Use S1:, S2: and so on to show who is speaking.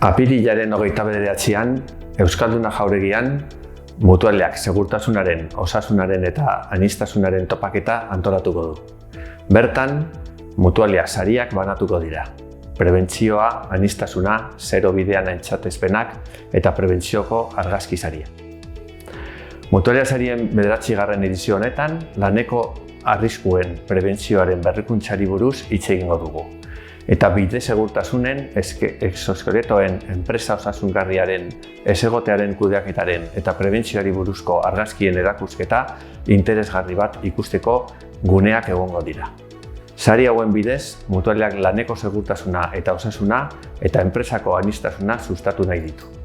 S1: Apirilaren 29an, Euskalduna Jauregian, Mutualeak segurtasunaren, osasunaren eta aniztasunaren topaketa antolatuko du. Bertan, Mutualeak sariak banatuko dira. Prebentzioa, aniztasuna, zero bidean aintzatezpenak eta prebentzioko argazki saria. Mutualeak sarien 9. edizio honetan, laneko arriskuen prebentzioaren berrikuntzari buruz hitz egingo dugu. Eta bide segurtasunen, exoskeletoen enpresa osasungarriaren, ezegotearen kudeaketaren eta prebentzioari buruzko argazkien erakusketa interesgarri bat ikusteko guneak egongo dira. Sari hauen bidez, Mutualeak laneko segurtasuna eta osasuna eta enpresako aniztasuna sustatu nahi ditu.